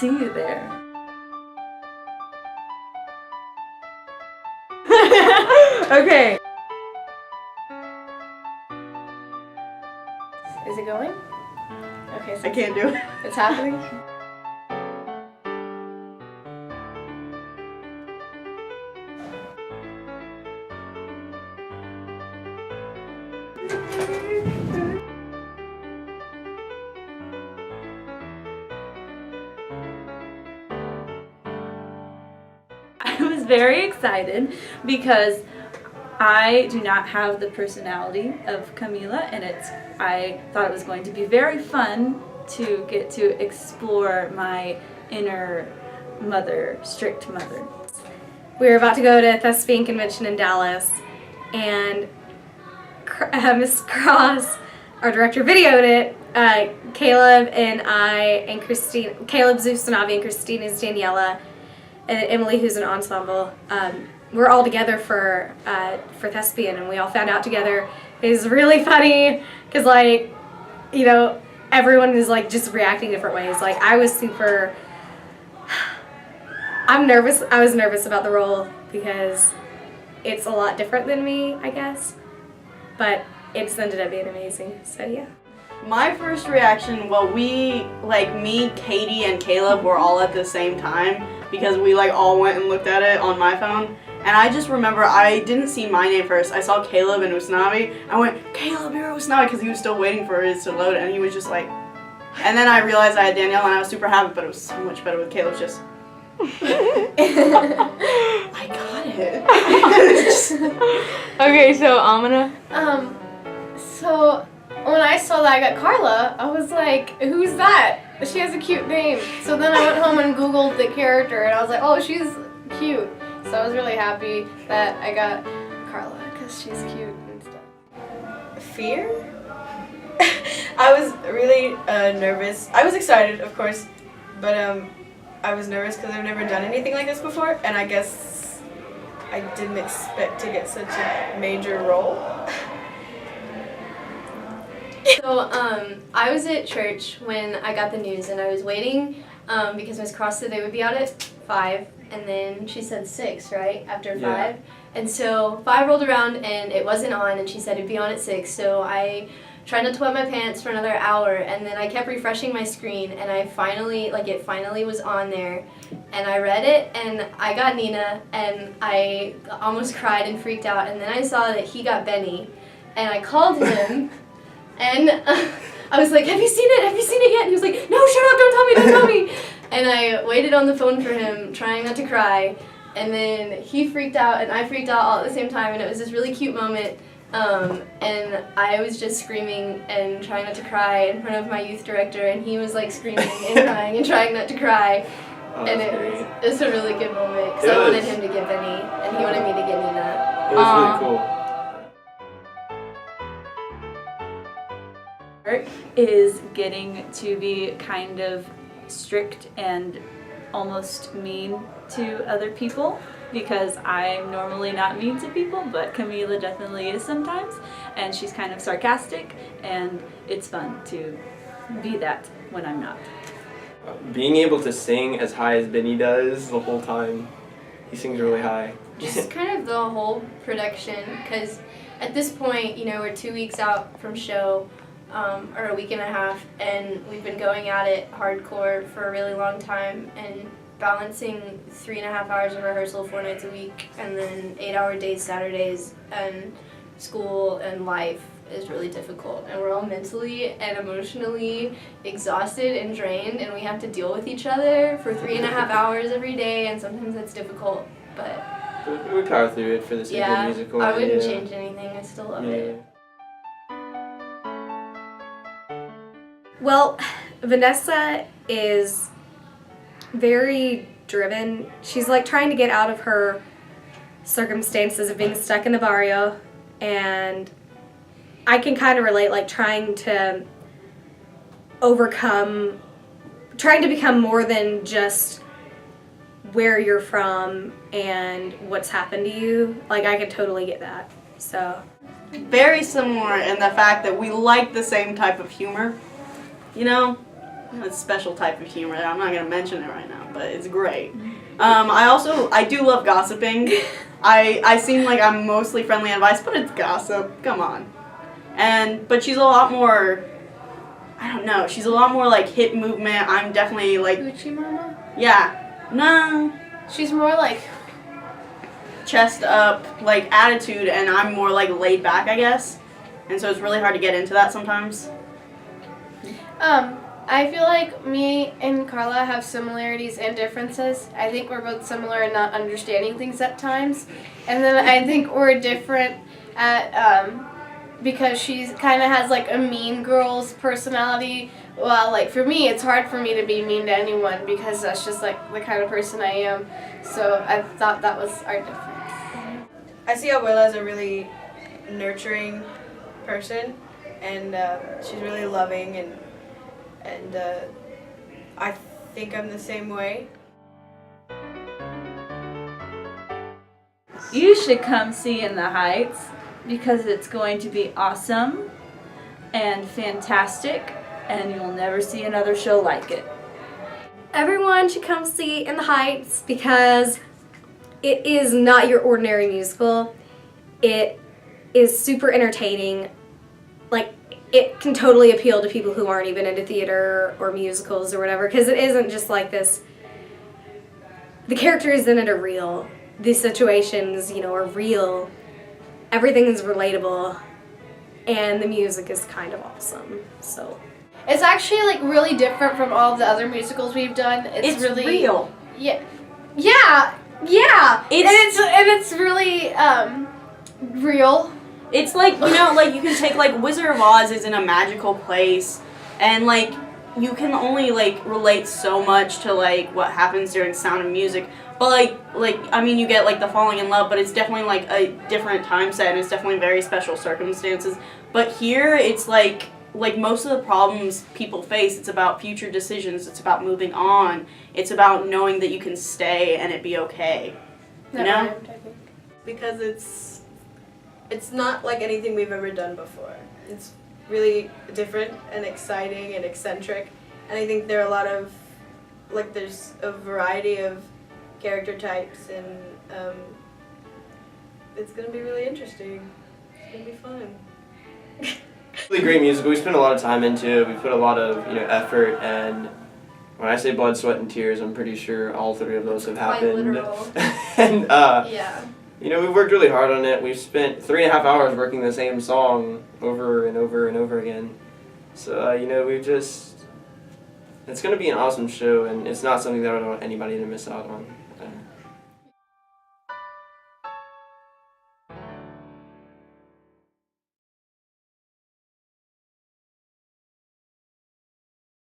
see you there. Okay. Is it going? Okay, so I can't do it. it's happening. I was very excited because I do not have the personality of Camila, and I thought it was going to be very fun to get to explore my inner mother, strict mother. We were about to go to Thespian Convention in Dallas, and Miss Cross, our director, videoed it. Caleb and I and Christine, Caleb's Usanavi and Christina's Daniela, and Emily, who's an ensemble. We're all together for Thespian, and we all found out together. It was really funny because, like, you know, everyone is like just reacting different ways. Like, I was nervous. I was nervous about the role because it's a lot different than me, I guess. But it's ended up being amazing. So yeah. My first reaction, well, me, Katie, and Caleb were all at the same time because we all went and looked at it on my phone. And I just remember I didn't see my name first. I saw Caleb and Usnavi. I went, Caleb, you're Usnavi, because he was still waiting for his to load, and he was just like, and then I realized I had Danielle, and I was super happy, but it was so much better with Caleb just. I got it. Okay, so Amina. So when I saw that I got Carla, I was like, who's that? She has a cute name. So then I went home and Googled the character, and I was like, oh, she's cute. So I was really happy that I got Carla because she's cute and stuff. Fear? I was really nervous. I was excited, of course, but I was nervous because I've never done anything like this before, and I guess I didn't expect to get such a major role. So I was at church when I got the news, and I was waiting because Miss Cross said they would be out at 5, and then she said 6, right, after 5. Yeah. And so 5 rolled around, and it wasn't on, and she said it'd be on at 6, so I tried not to wet my pants for another hour, and then I kept refreshing my screen, and it finally was on there, and I read it, and I got Nina, and I almost cried and freaked out, and then I saw that he got Benny, and I called him, and I was like, have you seen it? Have you seen it yet? And he was like, no, shut up, don't tell me. And I waited on the phone for him, trying not to cry, and then he freaked out, and I freaked out all at the same time, and it was this really cute moment. And I was just screaming and trying not to cry in front of my youth director, and he was like screaming and crying and trying not to cry. Oh, And it was a really good moment because I wanted him to get Benny, and he wanted me to get Nina. It was really cool. Part is getting to be kind of strict and almost mean to other people, because I'm normally not mean to people, but Camila definitely is sometimes, and she's kind of sarcastic, and it's fun to be that when I'm not. Being able to sing as high as Benny does the whole time, he sings really high. Just kind of the whole production, because at this point, you know, we're 2 weeks out from show, or a week and a half, and we've been going at it hardcore for a really long time, and balancing 3.5 hours of rehearsal 4 nights a week, and then 8-hour days Saturdays, and school and life is really difficult, and we're all mentally and emotionally exhausted and drained, and we have to deal with each other for 3.5 hours every day, and sometimes that's difficult, but We power through it for the sake of the musical. I wouldn't change anything. I still love it. Well, Vanessa is very driven. She's like trying to get out of her circumstances of being stuck in the barrio, and I can kind of relate, like trying to become more than just where you're from and what's happened to you. Like, I could totally get that. So Very similar in the fact that we like the same type of humor. You know, a special type of humor. I'm not gonna mention it right now, but it's great. I do love gossiping. I seem like I'm mostly friendly advice, but it's gossip. Come on. But she's a lot more. I don't know. She's a lot more like hip movement. I'm definitely like. Gucci Mama? Yeah. No. She's more like. Chest up, like attitude, and I'm more like laid back, I guess. And so it's really hard to get into that sometimes. I feel like me and Carla have similarities and differences. I think we're both similar in not understanding things at times. And then I think we're different at, because she kind of has like a mean girl's personality. Well, like for me, it's hard for me to be mean to anyone because that's just like the kind of person I am. So I thought that was our difference. I see Abuela as a really nurturing person, and she's really loving, and I think I'm the same way. You should come see In the Heights because it's going to be awesome and fantastic, and you'll never see another show like it. Everyone should come see In the Heights because it is not your ordinary musical. It is super entertaining. Like, it can totally appeal to people who aren't even into theater or musicals or whatever, because it isn't just like this. The characters in it are real. The situations, are real. Everything is relatable. And the music is kind of awesome. So it's actually like really different from all of the other musicals we've done. It's really real. Yeah. It's really real. It's like, like you can take like Wizard of Oz is in a magical place, and like you can only like relate so much to like what happens during Sound of Music. But you get like the falling in love, but it's definitely like a different time set, and it's definitely very special circumstances. But here it's like most of the problems people face, it's about future decisions, it's about moving on, it's about knowing that you can stay and it be okay. You know? Because it's not like anything we've ever done before. It's really different and exciting and eccentric, and I think there are a lot of there's a variety of character types, and it's gonna be really interesting. It's gonna be fun. Really great musical. We spent a lot of time into it. We put a lot of effort, and when I say blood, sweat, and tears, I'm pretty sure all three of those have happened. Literal. And Yeah. we worked really hard on it. We've spent 3.5 hours working the same song over and over and over again. So it's gonna be an awesome show, and it's not something that I don't want anybody to miss out on.